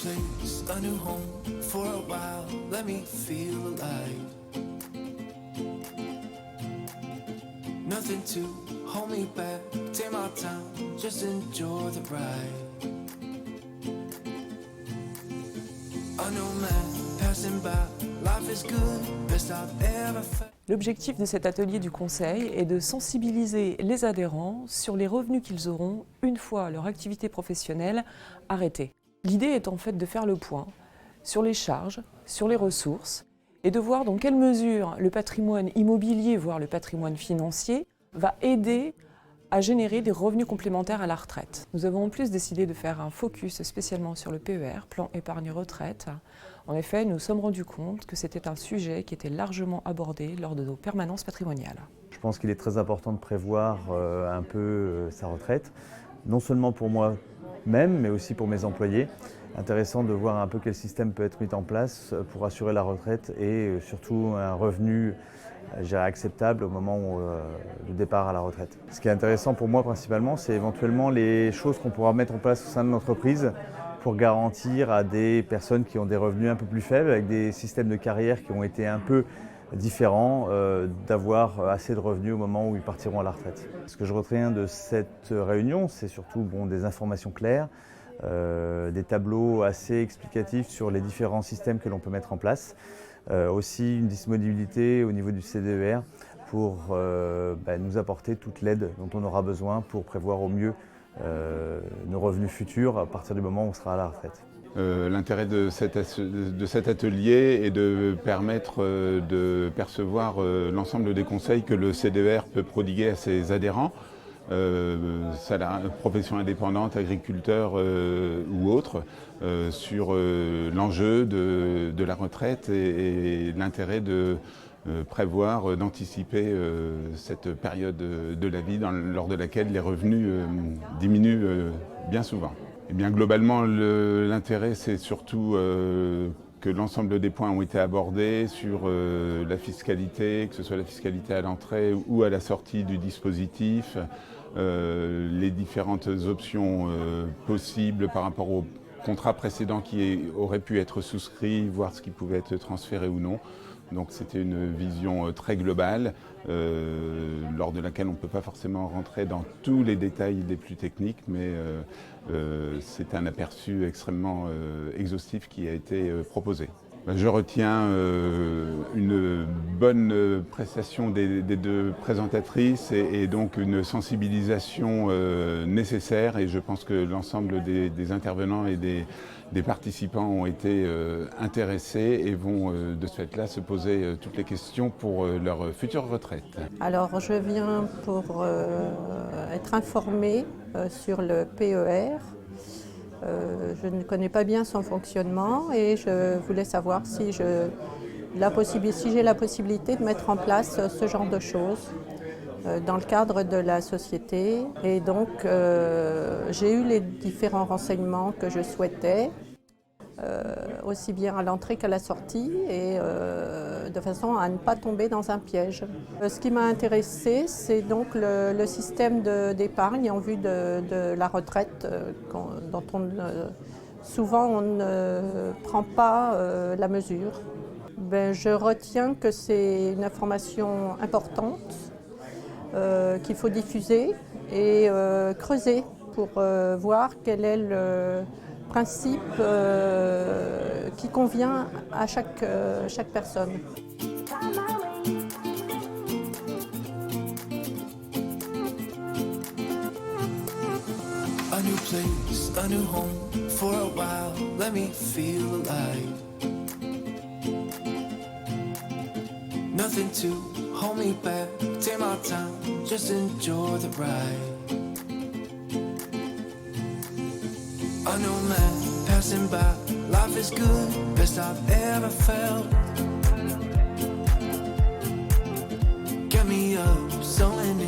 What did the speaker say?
place, a new home for a while. Let me feel alive. Nothing to hold me back. Take my time, just enjoy the ride. I know man passing by. Life is good, best I've ever felt. L'objectif de cet atelier du Conseil est de sensibiliser les adhérents sur les revenus qu'ils auront une fois leur activité professionnelle arrêtée. L'idée est en fait de faire le point sur les charges, sur les ressources et de voir dans quelle mesure le patrimoine immobilier, voire le patrimoine financier, va aider à générer des revenus complémentaires à la retraite. Nous avons en plus décidé de faire un focus spécialement sur le PER, plan épargne retraite. En effet, nous nous sommes rendus compte que c'était un sujet qui était largement abordé lors de nos permanences patrimoniales. Je pense qu'il est très important de prévoir un peu sa retraite, non seulement pour moi-même, mais aussi pour mes employés. Intéressant de voir un peu quel système peut être mis en place pour assurer la retraite et surtout un revenu acceptable au moment du départ à la retraite. Ce qui est intéressant pour moi principalement, c'est éventuellement les choses qu'on pourra mettre en place au sein de l'entreprise pour garantir à des personnes qui ont des revenus un peu plus faibles, avec des systèmes de carrière qui ont été un peu différents, d'avoir assez de revenus au moment où ils partiront à la retraite. Ce que je retiens de cette réunion, c'est surtout des informations claires, des tableaux assez explicatifs sur les différents systèmes que l'on peut mettre en place. Aussi une disponibilité au niveau du CDER pour nous apporter toute l'aide dont on aura besoin pour prévoir au mieux nos revenus futurs à partir du moment où on sera à la retraite. L'intérêt de cet atelier est de permettre de percevoir l'ensemble des conseils que le CDER peut prodiguer à ses adhérents, professions indépendantes, agriculteurs ou autres, sur l'enjeu de la retraite et l'intérêt de prévoir, d'anticiper cette période de la vie lors de laquelle les revenus diminuent bien souvent. Eh bien, globalement, l'intérêt, c'est surtout que l'ensemble des points ont été abordés sur la fiscalité, que ce soit la fiscalité à l'entrée ou à la sortie du dispositif, les différentes options possibles par rapport au contrat précédent qui aurait pu être souscrit, voir ce qui pouvait être transféré ou non. Donc c'était une vision très globale, lors de laquelle on ne peut pas forcément rentrer dans tous les détails les plus techniques, mais c'est un aperçu extrêmement exhaustif qui a été proposé. Je retiens une bonne prestation des deux présentatrices et donc une sensibilisation nécessaire, et je pense que l'ensemble des intervenants et des participants ont été intéressés et vont de ce fait-là se poser toutes les questions pour leur future retraite. Alors je viens pour être informée sur le PER. Je ne connais pas bien son fonctionnement et je voulais savoir si j'ai la possibilité de mettre en place ce genre de choses dans le cadre de la société. Et donc j'ai eu les différents renseignements que je souhaitais, aussi bien à l'entrée qu'à la sortie, et de façon à ne pas tomber dans un piège. Ce qui m'a intéressée, c'est donc le système d'épargne en vue de la retraite, dont souvent on ne prend pas la mesure. Je retiens que c'est une information importante qu'il faut diffuser et creuser pour voir quel est le principe qui convient à chaque personne. A new place, a new home for a while. Let me feel alive. Nothing to hold me back. Take my time, just enjoy the ride. I know man passing by. Life is good, best I've ever felt. Get me up, so in